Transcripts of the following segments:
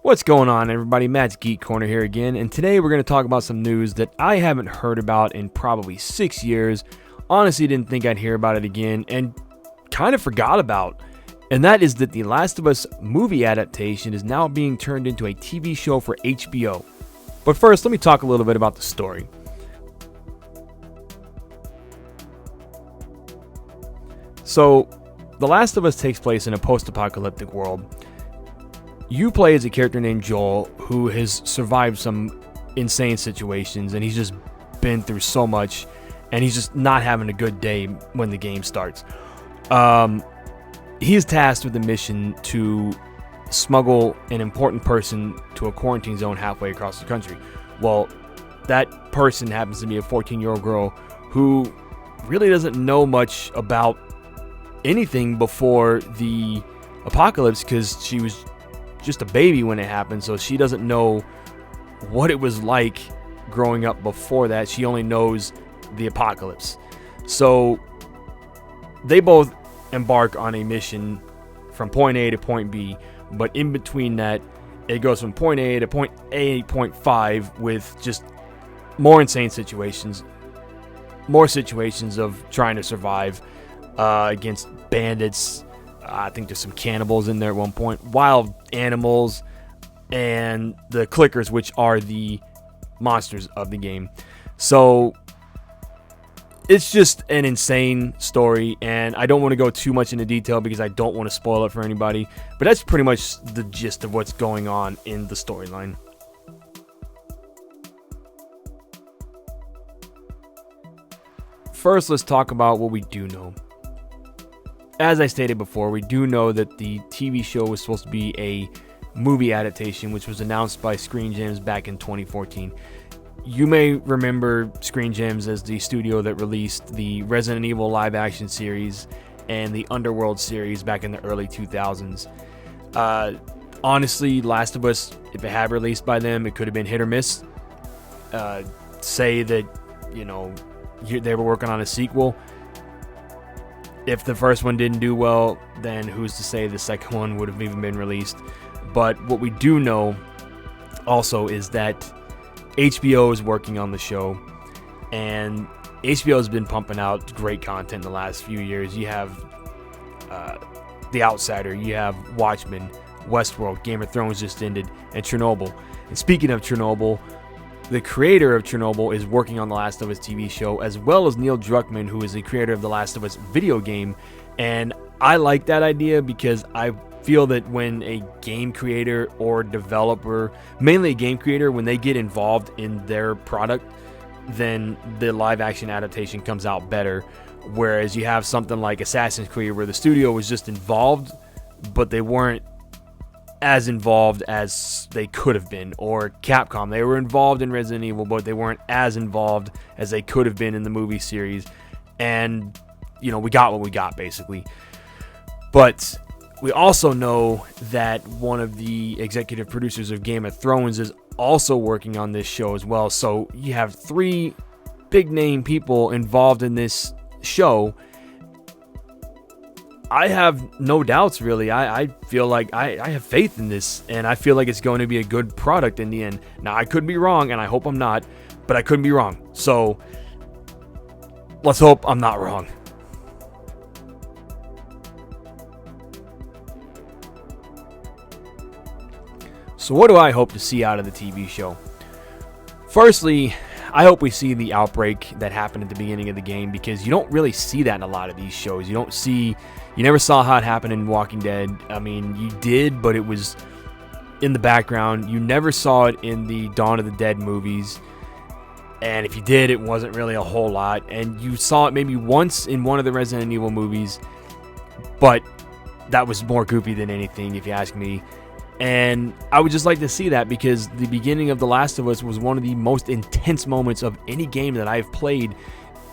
What's going on, everybody? Matt's Geek Corner here again, and today we're going to talk about some news that I haven't heard about in probably 6 years. Honestly, didn't think I'd hear about it again, and kind of forgot about. And that is that the Last of Us movie adaptation is now being turned into a TV show for HBO. But first, let me talk a little bit about the story. So, The Last of Us takes place in a post-apocalyptic world. You play as a character named Joel who has survived some insane situations, and he's just been through so much, and he's just not having a good day when the game starts. He is tasked with the mission to smuggle an important person to a quarantine zone halfway across the country. Well, that person happens to be a 14-year-old girl who really doesn't know much about anything before the apocalypse because she was just a baby when it happened, so she doesn't know what it was like growing up before that. She only knows the apocalypse. So they both embark on a mission from point A to point B, but in between that, it goes from point A to point A, point 5 with just more insane situations, more situations of trying to survive against bandits. I think there's some cannibals in there at one point, wild animals, and the clickers, which are the monsters of the game. So it's just an insane story, and I don't want to go too much into detail because I don't want to spoil it for anybody, but that's pretty much the gist of what's going on in the storyline. First, let's talk about what we do know. As I stated before, we do know that the TV show was supposed to be a movie adaptation, which was announced by Screen Gems back in 2014. You may remember Screen Gems as the studio that released the Resident Evil live-action series and the Underworld series back in the early 2000s. Honestly, Last of Us, if it had released by them, it could have been hit or miss. Say that, they were working on a sequel. If the first one didn't do well, then who's to say the second one would have even been released? But what we do know also is that HBO is working on the show, and HBO has been pumping out great content in the last few years. You have The Outsider, you have Watchmen, Westworld, Game of Thrones just ended, and Chernobyl. And speaking of Chernobyl, the creator of Chernobyl is working on The Last of Us TV show, as well as Neil Druckmann, who is the creator of The Last of Us video game. And I like that idea because I feel that when a game creator or developer, mainly a game creator, when they get involved in their product, then the live action adaptation comes out better. Whereas you have something like Assassin's Creed where the studio was just involved, but they weren't as involved as they could have been. Or Capcom, they were involved in Resident Evil, but they weren't as involved as they could have been in the movie series. And we got what we got, basically. But we also know that one of the executive producers of Game of Thrones is also working on this show as well. So you have 3 big name people involved in this show. I have no doubts, really. I feel like I have faith in this, and I feel like it's going to be a good product in the end. Now, I could be wrong, and I hope I'm not, but I couldn't be wrong. So let's hope I'm not wrong. So what do I hope to see out of the TV show? Firstly, I hope we see the outbreak that happened at the beginning of the game, because you don't really see that in a lot of these shows. You never saw how it happened in Walking Dead. I mean, you did, but it was in the background. You never saw it in the Dawn of the Dead movies. And if you did, it wasn't really a whole lot. And you saw it maybe once in one of the Resident Evil movies, but that was more goofy than anything, if you ask me. And I would just like to see that, because the beginning of The Last of Us was one of the most intense moments of any game that I've played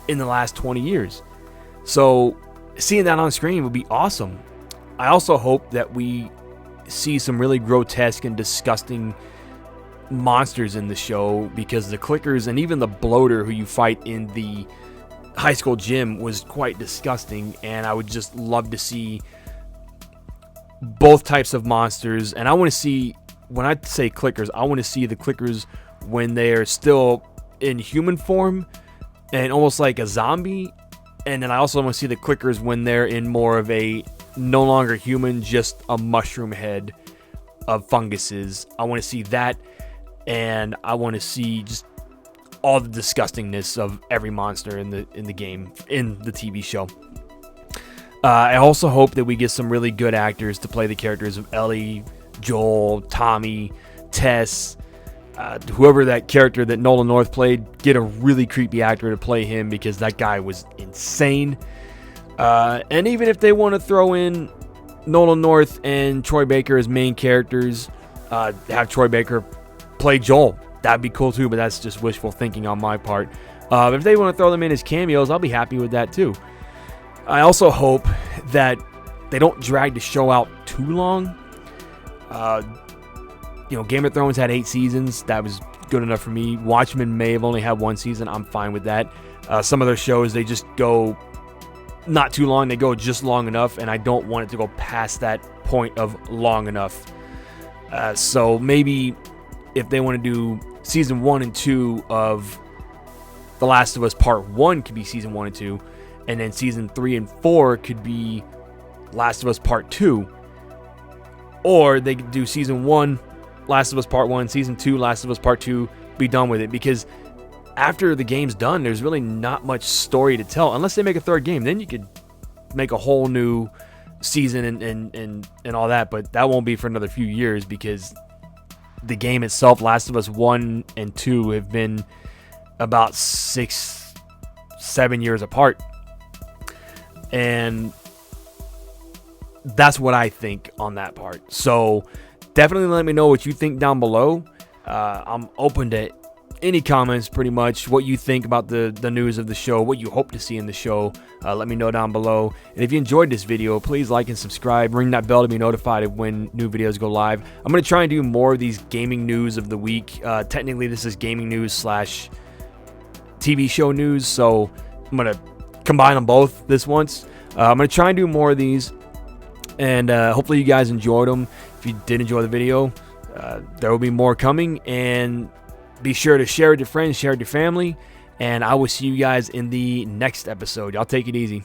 in the last 20 years. So seeing that on screen would be awesome. I also hope that we see some really grotesque and disgusting monsters in the show, because the clickers and even the bloater who you fight in the high school gym was quite disgusting, and I would just love to see both types of monsters. And I want to see when I say clickers, I want to see the clickers when they're still in human form and almost like a zombie. And then I also want to see the clickers when they're in more of a no longer human, just a mushroom head of funguses. I want to see that, and I want to see just all the disgustingness of every monster in the game, in the TV show. I also hope that we get some really good actors to play the characters of Ellie, Joel, Tommy, Tess, whoever that character that Nolan North played. Get a really creepy actor to play him, because that guy was insane. And even if they want to throw in Nolan North and Troy Baker as main characters, have Troy Baker play Joel, that'd be cool too, but that's just wishful thinking on my part. If they want to throw them in as cameos, I'll be happy with that too. I also hope that they don't drag the show out too long. Game of Thrones had 8 seasons. That was good enough for me. Watchmen may have only had 1 season. I'm fine with that. Some of their shows, they just go not too long. They go just long enough, and I don't want it to go past that point of long enough. So maybe if they want to do season 1 and 2 of The Last of Us Part 1 could be season 1 and 2, and then season 3 and 4 could be Last of Us Part 2. Or they could do season 1, Last of Us Part 1, season 2, Last of Us Part 2, be done with it. Because after the game's done, there's really not much story to tell. Unless they make a 3rd game, then you could make a whole new season and all that. But that won't be for another few years, because the game itself, Last of Us 1 and 2, have been about 6-7 years apart. And that's what I think on that part. So definitely let me know what you think down below. I'm open to any comments, pretty much what you think about the news of the show, what you hope to see in the show. Let me know down below. And if you enjoyed this video, please like and subscribe. Ring that bell to be notified of when new videos go live. I'm going to try and do more of these gaming news of the week. Technically, this is gaming news / TV show news, so I'm going to combine them both this once. I'm going to try and do more of these, and hopefully you guys enjoyed them. If you did enjoy the video, there will be more coming, and be sure to share it with your friends, share it with your family, and I will see you guys in the next episode. Y'all take it easy.